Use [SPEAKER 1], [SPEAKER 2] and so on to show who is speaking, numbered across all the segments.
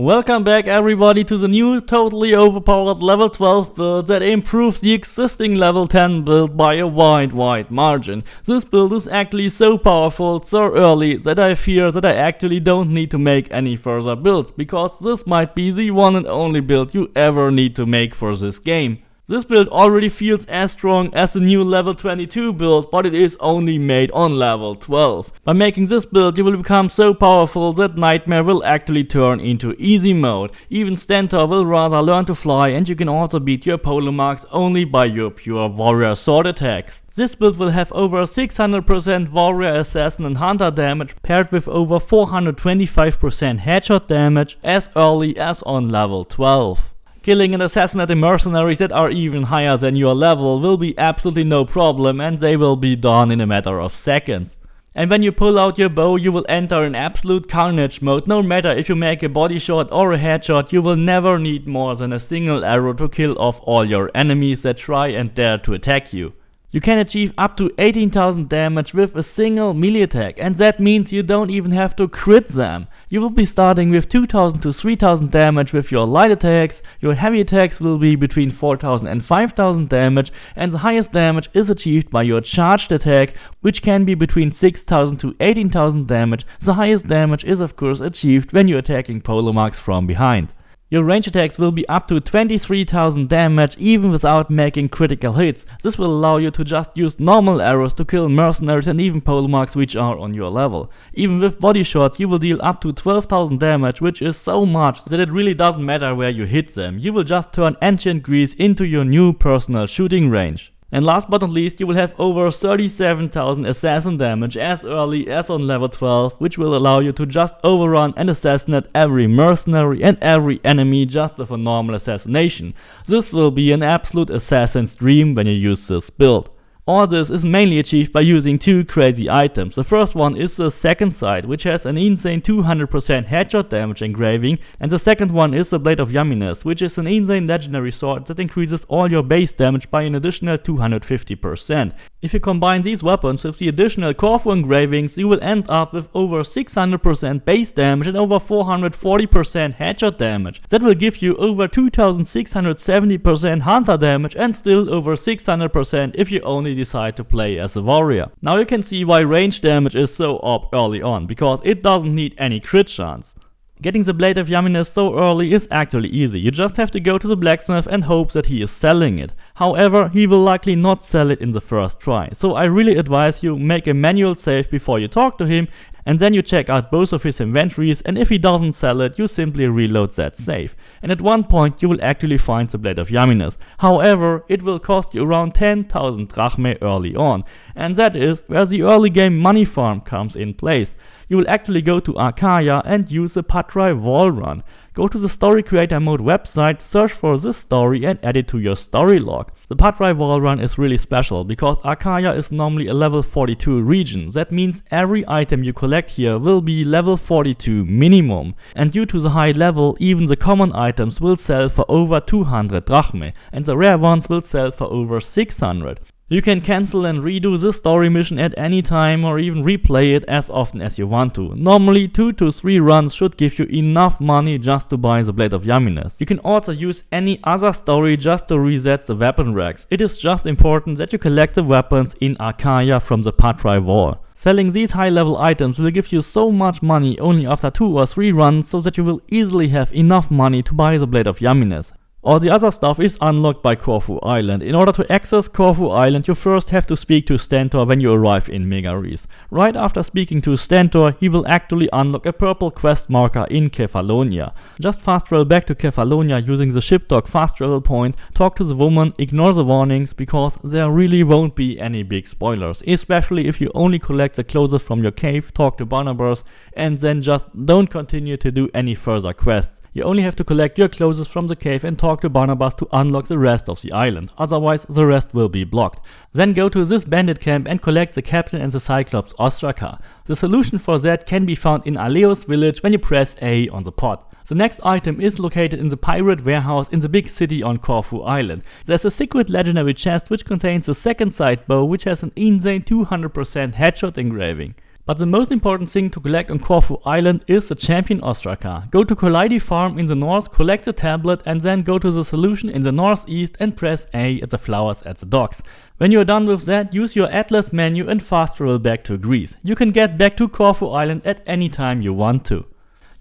[SPEAKER 1] Welcome back everybody to the new totally overpowered level 12 build that improves the existing level 10 build by a wide margin. This build is actually so powerful so early that I fear that I actually don't need to make any further builds, because this might be the one and only build you ever need to make for this game. This build already feels as strong as the new level 22 build, but it is only made on level 12. By making this build you will become so powerful that Nightmare will actually turn into easy mode. Even Stentor will rather learn to fly, and you can also beat your Polemarchs only by your pure warrior sword attacks. This build will have over 600% warrior assassin and hunter damage paired with over 425% headshot damage as early as on level 12. Killing and assassinating mercenaries that are even higher than your level will be absolutely no problem, and they will be done in a matter of seconds. And when you pull out your bow you will enter in absolute carnage mode. No matter if you make a body shot or a headshot, you will never need more than a single arrow to kill off all your enemies that try and dare to attack you. You can achieve up to 18,000 damage with a single melee attack, and that means you don't even have to crit them. You will be starting with 2,000 to 3,000 damage with your light attacks, your heavy attacks will be between 4,000 and 5,000 damage, and the highest damage is achieved by your charged attack, which can be between 6,000 to 18,000 damage. The highest damage is of course achieved when you're attacking Polemarchs from behind. Your range attacks will be up to 23,000 damage even without making critical hits. This will allow you to just use normal arrows to kill mercenaries and even Polemarchs which are on your level. Even with body shots you will deal up to 12,000 damage, which is so much that it really doesn't matter where you hit them. You will just turn ancient grease into your new personal shooting range. And last but not least, you will have over 37,000 assassin damage as early as on level 12, which will allow you to just overrun and assassinate every mercenary and every enemy just with a normal assassination. This will be an absolute assassin's dream when you use this build. All this is mainly achieved by using two crazy items. The first one is the second sight, which has an insane 200% headshot damage engraving, and the second one is the Blade of Yumminess, which is an insane legendary sword that increases all your base damage by an additional 250%. If you combine these weapons with the additional Corfu engravings, you will end up with over 600% base damage and over 440% headshot damage. That will give you over 2670% hunter damage and still over 600% if you only decide to play as a warrior. Now you can see why range damage is so up early on, because it doesn't need any crit chance. Getting the Blade of Yumminess so early is actually easy. You just have to go to the blacksmith and hope that he is selling it. However, he will likely not sell it in the first try, so I really advise you make a manual save before you talk to him, and then you check out both of his inventories, and if he doesn't sell it, you simply reload that save. And at one point you will actually find the Blade of Yumminess. However, it will cost you around 10,000 drachmae early on, and that is where the early game money farm comes in place. You will actually go to Arcaia and use the Patrai wall run. Go to the story creator mode website, search for this story and add it to your story log. The Patrai wall run is really special because Arcaia is normally a level 42 region. That means every item you collect here will be level 42 minimum. And due to the high level, even the common items will sell for over 200 drachmae, and the rare ones will sell for over 600. You can cancel and redo the story mission at any time, or even replay it as often as you want to. Normally 2 to 3 runs should give you enough money just to buy the Blade of Yumminess. You can also use any other story just to reset the weapon racks. It is just important that you collect the weapons in Arcaia from the Patrai wall. Selling these high level items will give you so much money only after 2 or 3 runs, so that you will easily have enough money to buy the Blade of Yumminess. All the other stuff is unlocked by Corfu Island. In order to access Corfu Island, you first have to speak to Stentor when you arrive in Megaris. Right after speaking to Stentor, he will actually unlock a purple quest marker in Kefalonia. Just fast travel back to Kefalonia using the shipdock fast travel point, talk to the woman, ignore the warnings, because there really won't be any big spoilers. Especially if you only collect the clothes from your cave, talk to Barnabas, and then just don't continue to do any further quests. You only have to collect your clothes from the cave and talk to Barnabas to unlock the rest of the island, otherwise the rest will be blocked. Then go to this bandit camp and collect the captain and the Cyclops Ostraka. The solution for that can be found in Aleos village when you press A on the pod. The next item is located in the pirate warehouse in the big city on Corfu Island. There's a secret legendary chest which contains the second sight bow, which has an insane 200% headshot engraving. But the most important thing to collect on Corfu Island is the champion Ostraka. Go to Collidi Farm in the north, collect the tablet, and then go to the solution in the northeast and press A at the flowers at the docks. When you're done with that, use your Atlas menu and fast travel back to Greece. You can get back to Corfu Island at any time you want to.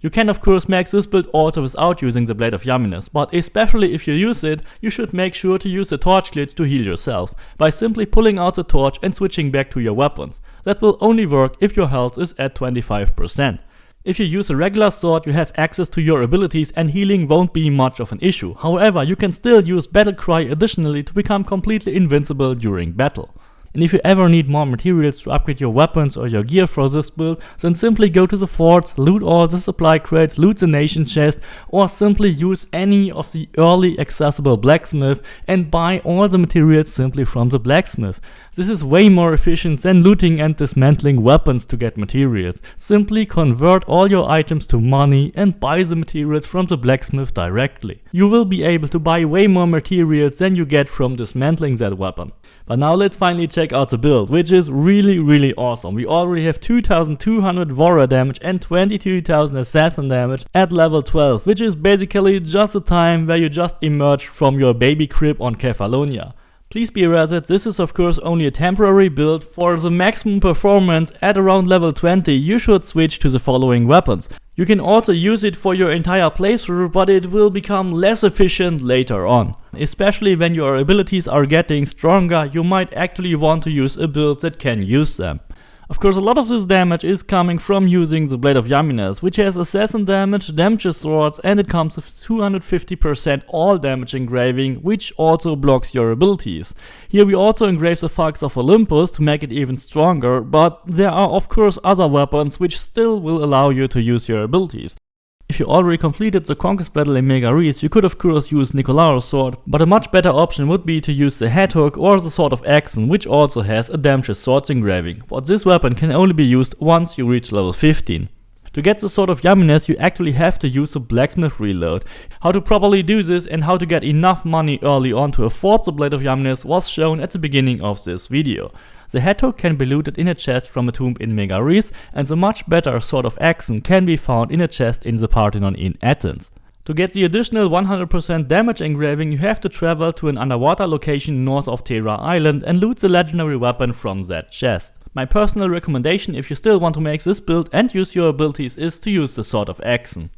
[SPEAKER 1] You can of course make this build also without using the Blade of Yamines, but especially if you use it, you should make sure to use the torch glitch to heal yourself, by simply pulling out the torch and switching back to your weapons. That will only work if your health is at 25%. If you use a regular sword, you have access to your abilities and healing won't be much of an issue. However, you can still use Battle Cry additionally to become completely invincible during battle. And if you ever need more materials to upgrade your weapons or your gear for this build, then simply go to the forts, loot all the supply crates, loot the nation chest, or simply use any of the early accessible blacksmith and buy all the materials simply from the blacksmith. This is way more efficient than looting and dismantling weapons to get materials. Simply convert all your items to money and buy the materials from the blacksmith directly. You will be able to buy way more materials than you get from dismantling that weapon. But now let's finally check out the build, which is really awesome. We already have 2200 warrior damage and 22,000 assassin damage at level 12, which is basically just the time where you just emerged from your baby crib on Kefalonia. Please be aware that this is of course only a temporary build. For the maximum performance at around level 20, you should switch to the following weapons. You can also use it for your entire playthrough, but it will become less efficient later on. Especially when your abilities are getting stronger, you might actually want to use a build that can use them. Of course, a lot of this damage is coming from using the Blade of Yamines, which has assassin damage, damage swords, and it comes with 250% all damage engraving, which also blocks your abilities. Here we also engrave the Falx of Olympus to make it even stronger, but there are of course other weapons which still will allow you to use your abilities. If you already completed the Conquest battle in Megaris, you could of course use Nicolaro's sword, but a much better option would be to use the Head Hook or the Sword of Axon, which also has a Damage Swords engraving, but this weapon can only be used once you reach level 15. To get the Sword of Yamines, you actually have to use the Blacksmith reload. How to properly do this and how to get enough money early on to afford the Blade of Yamines was shown at the beginning of this video. The Head Hook can be looted in a chest from a tomb in Megaris, and the much better Sword of Axon can be found in a chest in the Parthenon in Athens. To get the additional 100% damage engraving, you have to travel to an underwater location north of Terra Island and loot the legendary weapon from that chest. My personal recommendation if you still want to make this build and use your abilities is to use the Sword of Axon.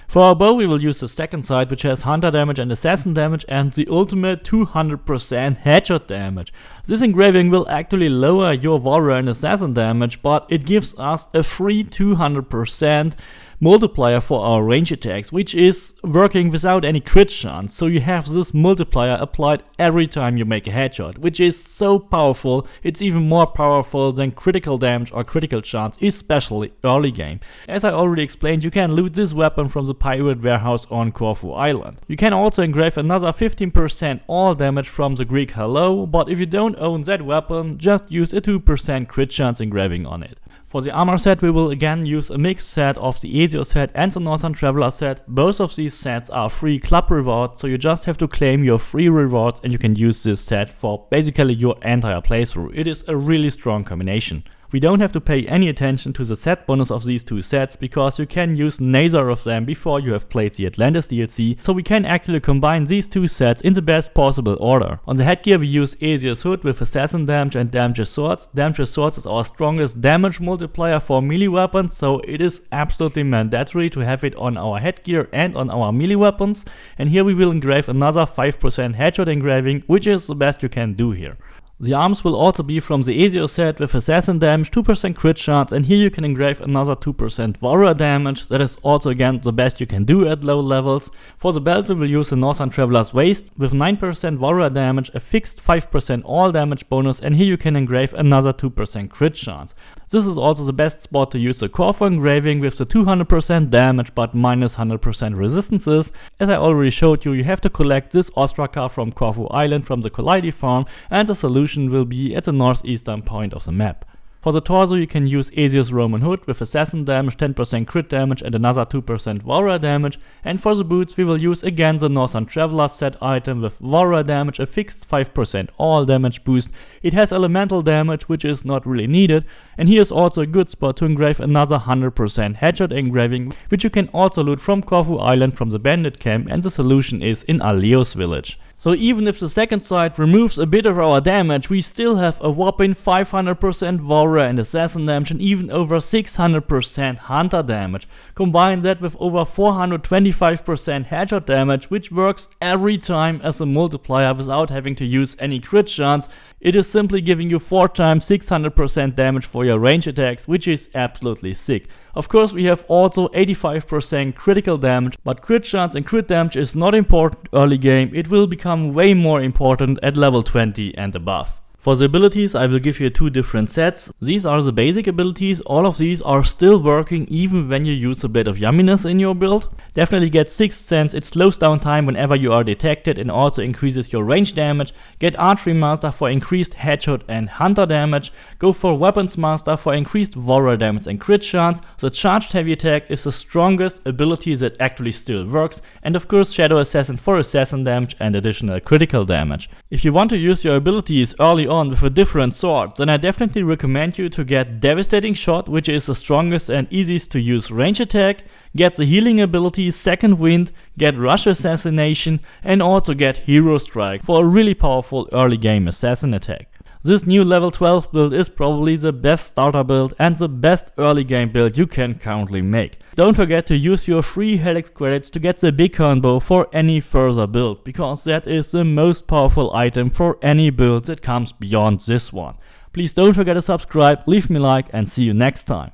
[SPEAKER 1] For our bow we will use the second sight, which has hunter damage and assassin damage and the ultimate 200% headshot damage. This engraving will actually lower your warrior and assassin damage, but it gives us a free 200% multiplier for our range attacks, which is working without any crit chance, so you have this multiplier applied every time you make a headshot, which is so powerful. It's even more powerful than critical damage or critical chance, especially early game. As I already explained, you can loot this weapon from the pirate warehouse on Corfu Island. You can also engrave another 15% all damage from the Greek Hello, but if you don't own that weapon, just use a 2% crit chance engraving on it. For the armor set, we will again use a mixed set of the Ezio set and the Northern Traveler set. Both of these sets are free club rewards, so you just have to claim your free rewards and you can use this set for basically your entire playthrough. It is a really strong combination. We don't have to pay any attention to the set bonus of these two sets because you can use neither of them before you have played the Atlantis DLC, so we can actually combine these two sets in the best possible order. On the headgear we use Ezio's hood with assassin damage and damage swords. Damage swords is our strongest damage multiplier for melee weapons, so it is absolutely mandatory to have it on our headgear and on our melee weapons. And here we will engrave another 5% headshot engraving, which is the best you can do here. The arms will also be from the Ezio set with assassin damage, 2% crit chance, and here you can engrave another 2% warrior damage. That is also again the best you can do at low levels. For the belt we will use the Northern Traveler's Waist with 9% warrior damage, a fixed 5% all damage bonus, and here you can engrave another 2% crit chance. This is also the best spot to use the Corfu engraving with the 200% damage but minus 100% resistances. As I already showed you, you have to collect this Ostraka from Corfu Island from the Collidi farm, and the solution will be at the northeastern point of the map. For the torso you can use Asia's Roman Hood with assassin damage, 10% crit damage and another 2% warrior damage, and for the boots we will use again the Northern Traveler set item with warrior damage, a fixed 5% all damage boost. It has elemental damage which is not really needed, and here's also a good spot to engrave another 100% headshot engraving, which you can also loot from Corfu Island from the bandit camp, and the solution is in Aleos village. So even if the second sight removes a bit of our damage, we still have a whopping 500% warrior and assassin damage and even over 600% hunter damage. Combine that with over 425% headshot damage, which works every time as a multiplier without having to use any crit chance. It is simply giving you 4 times 600% damage for your range attacks, which is absolutely sick. Of course we have also 85% critical damage, but crit chance and crit damage is not important early game. It will become way more important at level 20 and above. For the abilities I will give you 2 different sets. These are the basic abilities. All of these are still working even when you use a bit of yumminess in your build. Definitely get Sixth Sense, it slows down time whenever you are detected and also increases your range damage. Get Archery Master for increased headshot and hunter damage. Go for Weapons Master for increased warrior damage and crit chance. The Charged Heavy Attack is the strongest ability that actually still works. And of course Shadow Assassin for assassin damage and additional critical damage. If you want to use your abilities early on with a different sword, then I definitely recommend you to get Devastating Shot, which is the strongest and easiest to use range attack, get the healing ability Second Wind, get Rush Assassination, and also get Hero Strike for a really powerful early game assassin attack. This new level 12 build is probably the best starter build and the best early game build you can currently make. Don't forget to use your free Helix credits to get the Bighorn bow for any further build, because that is the most powerful item for any build that comes beyond this one. Please don't forget to subscribe, leave me a like, and see you next time.